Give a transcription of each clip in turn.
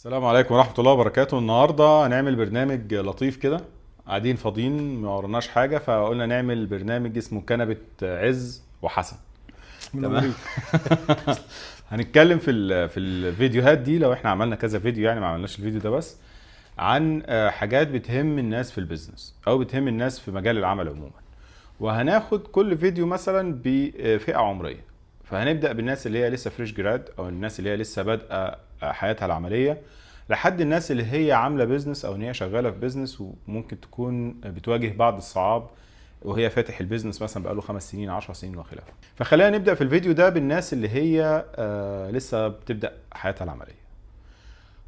السلام عليكم ورحمة الله وبركاته. النهاردة هنعمل برنامج لطيف كده، قاعدين فاضيين ما ورناش حاجة، فقلنا نعمل برنامج اسمه كنبة عز وحسن. تمام. هنتكلم في الفيديوهات دي، لو احنا عملنا كذا فيديو يعني ما عملناش الفيديو ده بس، عن حاجات بتهم الناس في البيزنس او بتهم الناس في مجال العمل عموما. وهناخد كل فيديو مثلا بفئة عمرية، فهنبدأ بالناس اللي هي لسه فريش جراد او الناس اللي هي لسه بادئة حياتها العملية، لحد الناس اللي هي عاملة بيزنس او ان هي شغالة في بيزنس وممكن تكون بتواجه بعض الصعاب وهي فاتح البيزنس مثلا بقاله 5 سنين 10 سنين وخلافه. فخلينا نبدأ في الفيديو ده بالناس اللي هي لسه بتبدأ حياتها العملية،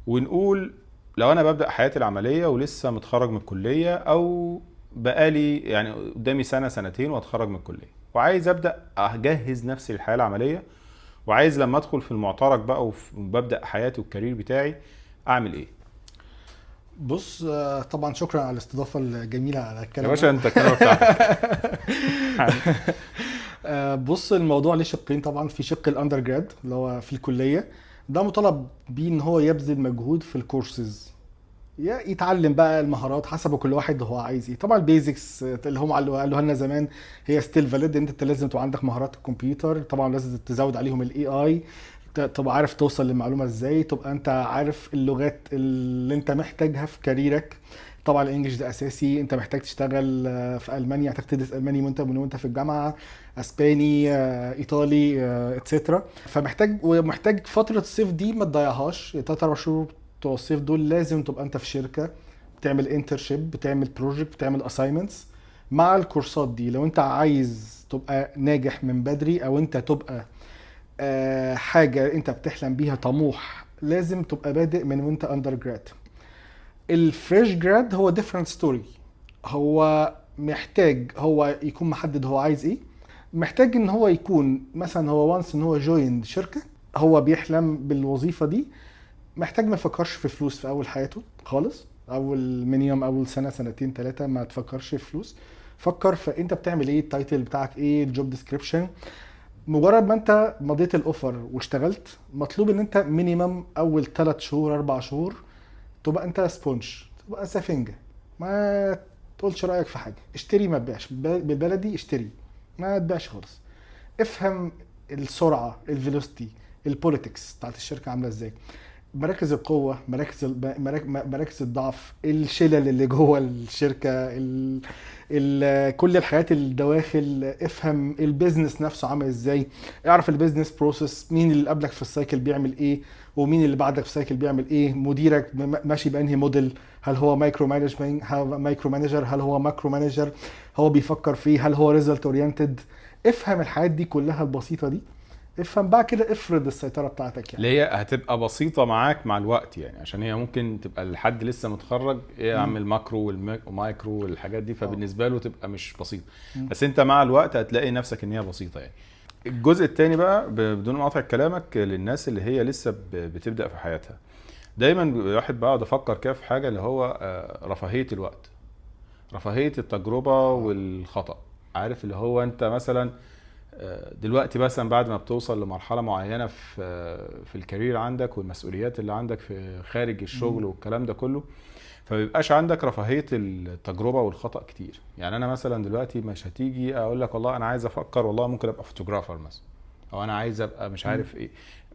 ونقول لو انا ببدأ حياتي العملية ولسه متخرج من الكلية، او بقالي يعني قدامي سنة سنتين واتخرج من الكلية، وعايز ابدأ اجهز نفسي للحياة العملية، وعايز لما ادخل في المعترك بقى وببدأ حياتي والكارير بتاعي اعمل ايه؟ بص، طبعا شكرا على الاستضافه الجميله على يا الكلام باشا ده. انت الكلمة بتاعتك. بص، الموضوع ليه شقين. طبعا في شق الاندر جراد اللي هو في الكليه، ده مطالب بيه ان هو يبذل مجهود في الكورسز، يتعلم بقى المهارات حسب كل واحد هو عايز ايه. طبعا البيزكس اللي هم قالوها لنا زمان هي ستيل فاليد. انت لازم تبقى عندك مهارات الكمبيوتر، طبعا لازم تزود عليهم الاي اي، تبقى عارف توصل للمعلومه ازاي، تبقى انت عارف اللغات اللي انت محتاجها في كاريرك. طبعا الانجليش ده اساسي، انت محتاج تشتغل في المانيا، محتاج تدرس الماني وانت في الجامعه، اسباني، ايطالي، اتسترا. ومحتاج فتره الصيف دي ما تضيعهاش. 3 4 شهور بتوع الصيف دول لازم تبقى انت في شركه، بتعمل انترشيب، بتعمل بروجكت، بتعمل اساينمنتس مع الكورسات دي. لو انت عايز تبقى ناجح من بدري، او انت تبقى حاجه انت بتحلم بيها، طموح، لازم تبقى بادئ من وانت اندر جراد. الفريش جراد هو ديفرنت ستوري. هو محتاج هو يكون محدد هو عايز ايه. محتاج ان هو يكون مثلا هو وانس ان هو جوين شركه، هو بيحلم بالوظيفه دي. محتاج ما يفكرش في فلوس في اول حياته خالص. اول مينيمم اول سنه سنتين ثلاثه ما تفكرش في فلوس. فكر في انت بتعمل ايه، التايتل بتاعك ايه، الجوب ديسكريبشن. مجرد ما انت مضيت الاوفر واشتغلت، مطلوب ان انت مينيمم اول 3 شهور 4 شهور تبقى انت سبونج، تبقى سفنجه. ما تقولش رايك في حاجه، اشتري ما تبيعش، بالبلدي اشتري ما تبيعش خالص. افهم السرعه، الفيلوسيتي، البوليتكس بتاعت الشركه عامله ازاي، مراكز القوه، مراكز الضعف، الشلل اللي جوه الشركه، كل الحاجات الدواخل. افهم البيزنس نفسه عامل ازاي، اعرف البيزنس بروسيس، مين اللي قبلك في السايكل بيعمل ايه، ومين اللي بعدك في السايكل بيعمل ايه، مديرك ماشي بانهي موديل، هل هو مايكرو مانجر، هل هو ماكرو مانجر، هو بيفكر فيه، هل هو ريزلت اورينتد. افهم الحاجات دي كلها البسيطه دي، افهم بقى كده افرض السيطره بتاعتك يعني. اللي هي هتبقى بسيطة معاك مع الوقت يعني، عشان هي ممكن تبقى الحد لسه متخرج ايه يا عم الماكرو والمايكرو والحاجات دي، اه. فبالنسبة له تبقى مش بسيطة. مم. بس انت مع الوقت هتلاقي نفسك ان هي بسيطة يعني. الجزء التاني بقى بدون مقاطعة كلامك، للناس اللي هي لسه بتبدأ في حياتها، دايما الواحد بقعد افكر كده في حاجة اللي هو رفاهية الوقت، رفاهية التجربة والخطأ. عارف اللي هو انت مثلا دلوقتي مثلا بعد ما بتوصل لمرحلة معينة في الكارير عندك والمسؤوليات اللي عندك في خارج الشغل مم. والكلام ده كله، فبيبقاش عندك رفاهية التجربة والخطأ كتير. يعني انا مثلا دلوقتي مش هتيجي اقول لك والله انا عايز افكر والله ممكن ابقى فوتوغرافر مثلا، او انا عايز ابقى مش مم. عارف ايه.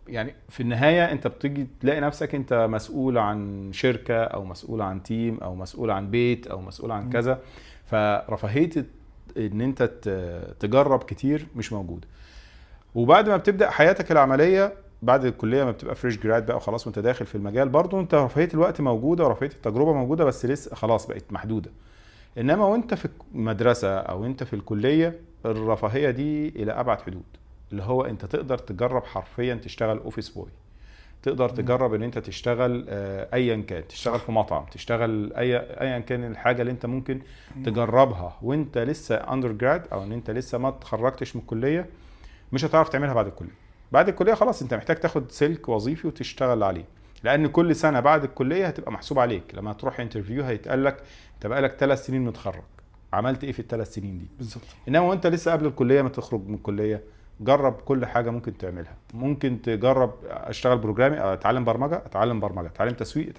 يعني في النهاية انت بتيجي تلاقي نفسك انت مسؤول عن شركة او مسؤول عن تيم او مسؤول عن بيت او مسؤول عن مم. كذا. فرفاهية ان انت تجرب كتير مش موجودة. وبعد ما بتبدأ حياتك العملية بعد الكلية، ما بتبقى فريش جراد بقى وخلاص وانت داخل في المجال، برضو انت رفاهية الوقت موجودة ورفاهية التجربة موجودة، بس لسه خلاص بقت محدودة. انما وانت في المدرسة او انت في الكلية، الرفاهية دي الى ابعد حدود. اللي هو انت تقدر تجرب حرفيا تشتغل اوفيس بوي، تقدر مم. تجرب ان انت تشتغل ايا كان، تشتغل صح. في مطعم، تشتغل ايا كان الحاجه اللي انت ممكن مم. تجربها وانت لسه اندر جراد، او ان انت لسه ما اتخرجتش من الكليه. مش هتعرف تعملها بعد الكليه. بعد الكليه خلاص انت محتاج تاخد سلك وظيفي وتشتغل عليه، لان كل سنه بعد الكليه هتبقى محسوب عليك. لما تروح انترفيو هيتقال لك انت بقالك 3 سنين متخرج، عملت ايه في ال3 سنين دي. بالظبط. انما وانت لسه قبل الكليه ما تخرج من الكليه، جرب كل حاجه ممكن تعملها. ممكن تجرب اشتغل بروجرامي، اتعلم برمجه، اتعلم تسويق،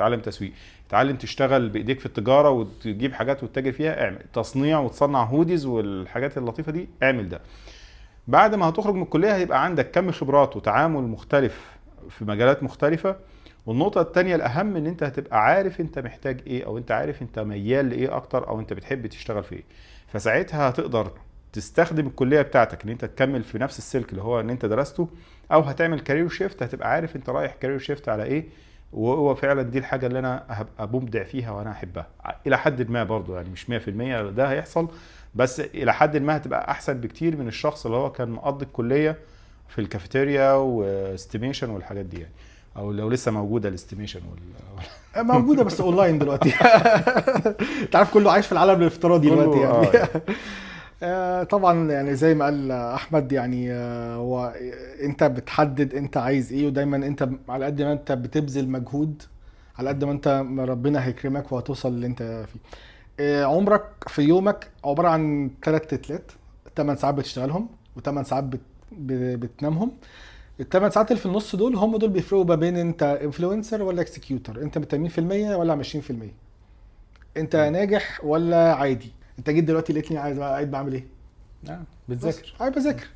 اتعلم تشتغل بايديك في التجاره وتجيب حاجات وتتاجر فيها، اعمل تصنيع وتصنع هوديز والحاجات اللطيفه دي، اعمل ده. بعد ما هتخرج من الكليه هيبقى عندك كم خبرات وتعامل مختلف في مجالات مختلفه. والنقطه الثانيه الاهم ان انت هتبقى عارف انت محتاج ايه، او انت عارف انت ميال لايه اكتر، او انت بتحب تشتغل في ايه. فساعتها هتقدر تستخدم الكليه بتاعتك ان انت تكمل في نفس السلك اللي هو ان انت درسته، او هتعمل كارير شيفت، هتبقى عارف انت رايح كارير شيفت على ايه، وهو فعلا دي الحاجه اللي انا هبقى مبدع فيها وانا احبها الى حد ما. برضو يعني مش 100% ده هيحصل، بس الى حد ما هتبقى احسن بكتير من الشخص اللي هو كان مقضي الكليه في الكافيتيريا واستيميشن والحاجات دي يعني، او لو لسه موجوده الاستيميشن موجوده بس اونلاين دلوقتي. انت عارف كله عايش في العالم الافتراضي دلوقتي يعني. طبعا يعني زي ما قال احمد يعني هو انت بتحدد انت عايز ايه، ودايما انت على قد ما انت بتبذل مجهود على قد ما انت ربنا هيكرمك وهتوصل اللي انت فيه. عمرك في يومك عباره عن 3 تلات، 8 ساعات بتشتغلهم و8 ساعات بتنامهم. ال8 ساعات اللي في النص دول هم دول بيفرقوا ما بين انت انفلونسر ولا اكسكيوتور، انت 80% ولا 20%، انت ناجح ولا عادي. انت جيت دلوقتي لقيتني قاعد بعمل ايه؟ بتذاكر. عادي بذاكر،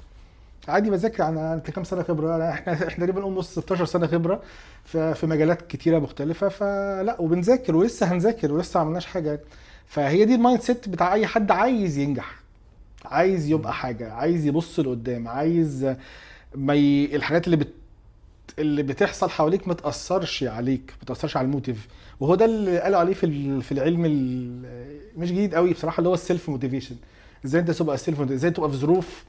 عادي بذاكر. انت كام سنه خبره؟ احنا تقريبا نص 16 سنه خبره في مجالات كتيره مختلفه، فلا وبنذاكر ولسه هنذاكر ولسه ما عملناش حاجه. فهي دي المايند سيت بتاع اي حد عايز ينجح، عايز يبقى حاجه، عايز يبص لقدام، عايز الحاجات اللي بتحصل حواليك ما تاثرش عليك، ما تاثرش على الموتيف. وهو ده اللي قالوا عليه في العلم مش جديد قوي بصراحه، اللي هو السيلف موتيفيشن. ازاي انت تبقى ازاي تبقى في ظروف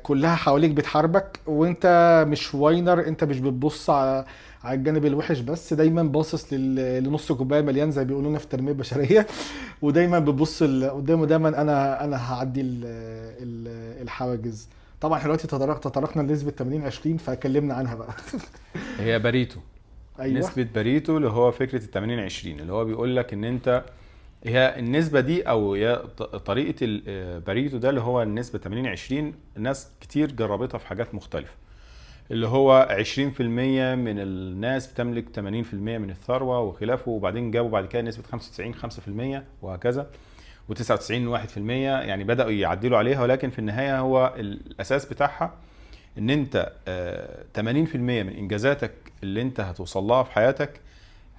كلها حواليك بتحاربك وانت مش واينر، انت مش بتبص على الجانب الوحش بس، دايما باصص لنص كوبايه مليان زي بيقولوا في التنميه البشريه. ودايما بتبص قدام، ودايما انا هعدي الحواجز. طبعا احنا دلوقتي تطرقنا لنسبه 80-20 فكلمنا عنها بقى. هي باريتو. أيوة. نسبه باريتو اللي هو فكره ال 80-20 اللي هو بيقول لك ان انت هي النسبة دي او هي طريقة الباريتو ده اللي هو النسبة 80-20. الناس كتير جربتها في حاجات مختلفة، اللي هو 20% من الناس بتملك 80% من الثروة وخلافه، وبعدين جابوا بعد كده نسبة 95-5% وهكذا، و99 1%، يعني بدأوا يعدلوا عليها. ولكن في النهاية هو الأساس بتاعها ان انت 80% من انجازاتك اللي انت هتوصل لها في حياتك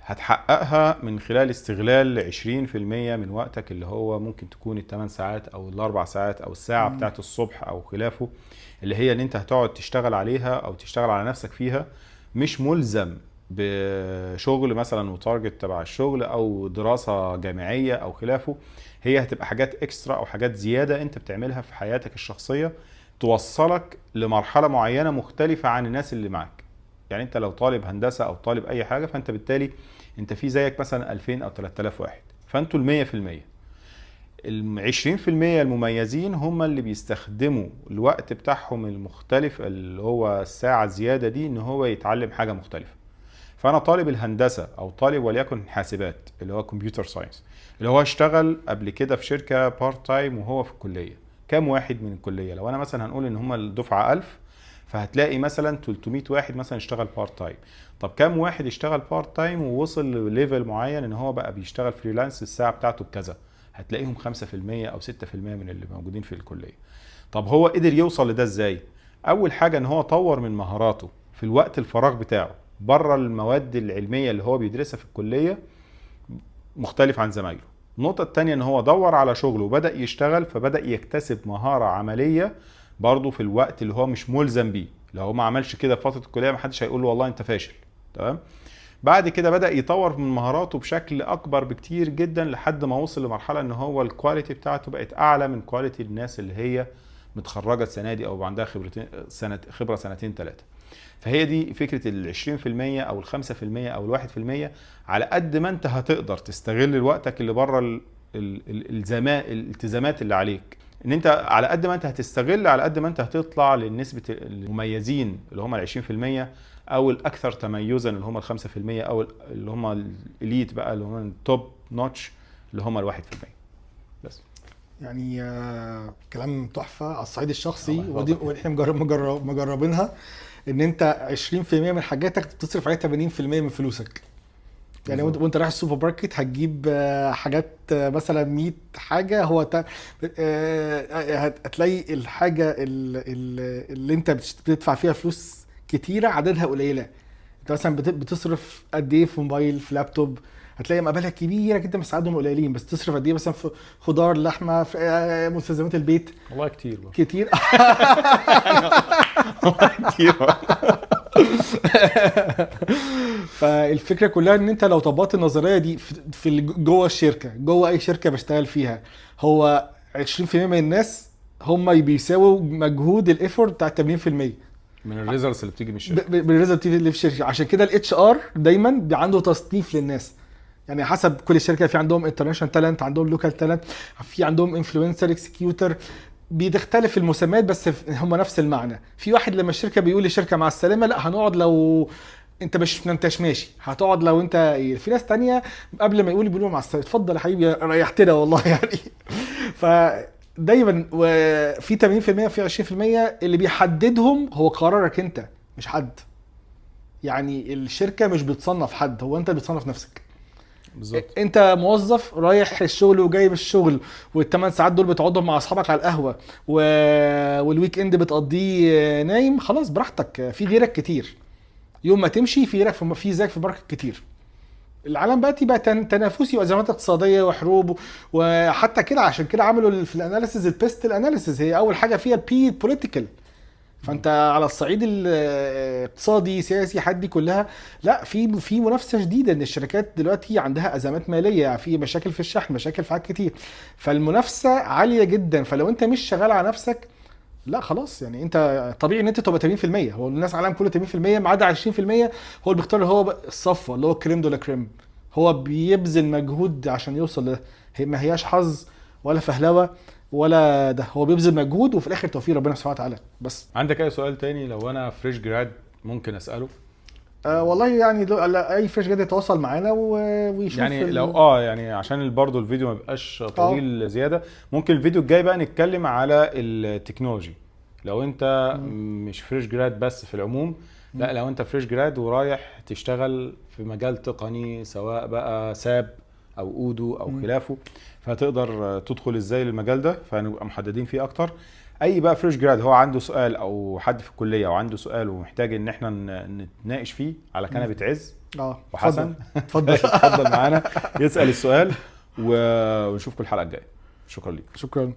هتحققها من خلال استغلال 20% من وقتك، اللي هو ممكن تكون ال8 ساعات او ال4 ساعات او الساعة بتاعت الصبح او خلافه، اللي هي ان انت هتقعد تشتغل عليها او تشتغل على نفسك فيها. مش ملزم بشغل مثلا وتارجت تبع الشغل او دراسة جامعية او خلافه، هي هتبقى حاجات اكسترا او حاجات زيادة انت بتعملها في حياتك الشخصية توصلك لمرحلة معينة مختلفة عن الناس اللي معك. يعني انت لو طالب هندسة او طالب اي حاجة، فانت بالتالي انت في زيك مثلا 2000 او 3000 واحد، فانتوا 100%. 20% المميزين هم اللي بيستخدموا الوقت بتاعهم المختلف اللي هو الساعة الزيادة دي ان هو يتعلم حاجة مختلفة. فانا طالب الهندسة او طالب وليكن حاسبات اللي هو كمبيوتر ساينس، اللي هو اشتغل قبل كده في شركة بارت تايم وهو في الكلية. كام واحد من الكلية؟ لو انا مثلا هنقول ان هم الدفعة 1000، فهتلاقي مثلا 300 واحد مثلا اشتغل بارت تايم. طب كام واحد اشتغل بارت تايم ووصل لليفل معين ان هو بقى بيشتغل فريلانس الساعة بتاعته بكذا؟ هتلاقيهم 5% او 6% من اللي موجودين في الكلية. طب هو قدر يوصل لده ازاي؟ اول حاجة ان هو طور من مهاراته في الوقت الفراغ بتاعه بره المواد العلمية اللي هو بيدرسها في الكلية، مختلف عن زمايله. النقطة التانية ان هو دور على شغله وبدأ يشتغل، فبدأ يكتسب مهارة عملية برضه في الوقت اللي هو مش ملزم بيه. لو هو ما عملش كده في فترة الكلية محدش هيقول له والله انت فاشل. تمام. بعد كده بدأ يطور من مهاراته بشكل اكبر بكتير جدا لحد ما وصل لمرحلة ان هو الكواليتي بتاعته بقت اعلى من كواليتي الناس اللي هي متخرجة السنة دي او عندها خبرة سنتين 3. فهي دي فكرة 20% او 5% او 1%. على قد ما انت هتقدر تستغل وقتك اللي بره الالتزامات اللي عليك، ان انت على قد ما انت هتستغل على قد ما انت هتطلع للنسبة المميزين اللي هم 20%، او الاكثر تميزا اللي هم 5%، او اللي هم الاليت بقى اللي هم التوب نوتش اللي هم 1%. بس يعني كلام تحفه على الصعيد الشخصي، الله يحفظك. ودي واحنا مجربينها، ان انت 20% من حاجاتك بتصرف عليها 80% من فلوسك. يعني بالظبط. وانت رايح السوبر ماركت هتجيب حاجات مثلا 100 حاجه، هتلاقي الحاجه اللي انت بتدفع فيها فلوس كتيره عددها قليله. انت مثلا بتصرف قد ايه في موبايل، في لابتوب، هتلاقي مبالغ كبيره جدا بس عددهم قليلين. بس تصرف قد ايه مثلا في خضار، لحمه، في مستلزمات البيت، والله كتير بقى. كتير. كتير. فالفكره كلها ان انت لو طبقت النظريه دي جوه الشركه، جوه اي شركه بشتغل فيها، هو 20% من الناس هم بيساووا مجهود الايفورت بتاع 80% من الريزلتس اللي بتيجي من الشركه. بالريزلت اللي في الشركه. عشان كده الاتش ار دايما عنده تصنيف للناس، يعني حسب كل شركه، في عندهم انترناشونال تالنت، عندهم لوكال تالنت، في عندهم انفلونسر، اكسكيوتر، بتختلف المسميات بس هم نفس المعنى. في واحد لما الشركه بيقول للشركه مع السلامه، لا هنقعد لو انت مش ماشي، هتقعد لو انت ايه. في ناس تانية قبل ما يقولوا مع السلامه، اتفضل يا حبيبي ريحتنا والله يعني. فدايما وفي 80% في 20% اللي بيحددهم هو قرارك انت، مش حد. يعني الشركه مش بتصنف حد، هو انت اللي بتصنف نفسك. بالظبط. انت موظف رايح الشغل وجاي من الشغل، والثمان ساعات دول بتقعدهم مع اصحابك على القهوه والويك اند بتقضيه نايم، خلاص براحتك، في غيرك كتير. يوم ما تمشي في غيرك، في زيك في ماركت كتير. العالم بقى تبقى تنافسي وازمات اقتصاديه وحروب، وحتى كده عشان كده عملوا في الاناليسيز البيست الاناليسيز، هي اول حاجه فيها البي بوليتيكال. فانت على الصعيد الاقتصادي سياسي حدي كلها، لا في منافسه شديده، ان الشركات دلوقتي عندها ازمات ماليه، في مشاكل في الشحن، مشاكل في حاجات كتير، فالمنافسه عاليه جدا. فلو انت مش شغال على نفسك، لا خلاص، يعني انت طبيعي ان انت تبقى 80%. هو الناس على العالم كله 80%، ما عدا 20% هو اللي بيختار، هو الصفوه اللي هو كريم دولا كريم، هو بيبذل مجهود عشان يوصل لده. ما هياش حظ ولا فهلوه ولا ده، هو بيبذل مجهود وفي الاخر توفيق ربنا سبحانه وتعالى بس. عندك اي سؤال تاني لو انا فريش جراد ممكن اساله؟ والله يعني اي فريش جاي يتواصل معانا ويشوف يعني لو يعني عشان برضه الفيديو ما يبقاش طويل زياده، ممكن الفيديو الجاي بقى نتكلم على التكنولوجي. لو انت مش فريش جراد بس في العموم، لا لو انت فريش جراد ورايح تشتغل في مجال تقني، سواء بقى ساب او اودو او خلافه، فتقدر تدخل ازاي للمجال ده، فهنبقى محددين فيه اكتر. اي بقى فريش جراد هو عنده سؤال، او حد في الكليه وعنده سؤال ومحتاج ان احنا نتناقش فيه على كنبه عز وحسن، اتفضل اتفضل معانا يسال السؤال، ونشوفكم الحلقه الجايه. شكرا ليك. شكرا.